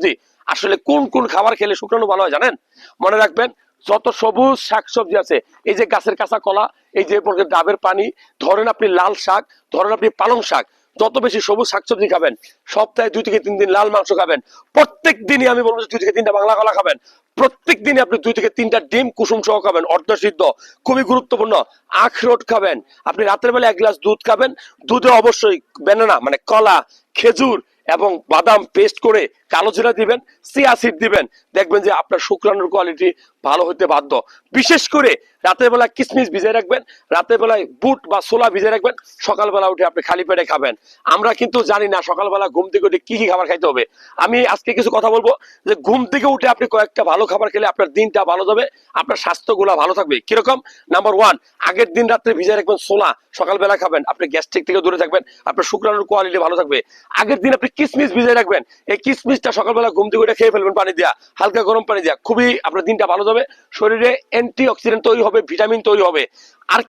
জি, আসলে কোন কোন খাবার খেলে শুক্রাণু ভালো হয় জানেন? মনে রাখবেন, যত সবুজ শাকসবজি আছে, এই যে গাছের কাঁচা কলা, এই যে ডাবের পানি, ধরেন আপনি লাল শাক, ধরেন আপনি পালং শাক, যত বেশি সবুজ শাকসবজি খাবেন, সপ্তাহে 2 থেকে 3 দিন লাল মাংস খাবেন, প্রত্যেক দিনই আমি বলবো 2 থেকে 3টা বাংলা কলা খাবেন, প্রত্যেক দিনই আপনি 2 থেকে 3টা ডিম কুসুম সহ খাবেন অর্ধ সিদ্ধ, খুবই গুরুত্বপূর্ণ। আখরোট খাবেন, আপনি রাতের বেলা 1 গ্লাস দুধ খাবেন, দুধে অবশ্যই ব্যানানা মানে কলা, খেজুর এবং বাদাম পেস্ট করে কালো জিরা দিবেন, চিয়া সিড দিবেন, দেখবেন যে আপনার শুক্রাণুর কোয়ালিটি ভালো হতে বাধ্য। বিশেষ করে রাতের বেলা কিশমিশ ভিজিয়ে রাখবেন, রাতের বেলায় বুট বা ছোলা ভিজিয়ে রাখবেন, সকালবেলা উঠে আপনি খালি পেটে খাবেন। আমরা কিন্তু জানি না সকালবেলা ঘুম থেকে উঠে কি কি খাবার খাইতে হবে। আমি আজকে কিছু কথা বলবো যে ঘুম থেকে উঠে আপনি কয়েকটা ভালো খাবার খেলে আপনার দিনটা ভালো যাবে, আপনার স্বাস্থ্যগুলা ভালো থাকবে। কিরকম? নাম্বার ওয়ান, আগের দিন রাত্রে ভিজিয়ে রাখবেন ছোলা, সকালবেলা খাবেন, আপনি গ্যাস্ট্রিক থেকে দূরে থাকবেন, আপনার শুক্রাণুর কোয়ালিটি ভালো থাকবে। আগের দিন আপনি কিশমিশ ভিজিয়ে রাখবেন, এই কিশমিশটা সকালবেলা ঘুম থেকে উঠে খেয়ে ফেলবেন পানি দিয়া, হালকা গরম পানি দিয়া, খুবই আপনার দিনটা ভালো যাবে, শরীরে অ্যান্টি অক্সিডেন্ট তৈরি হবে, ভিটামিন তৈরি হবে। আর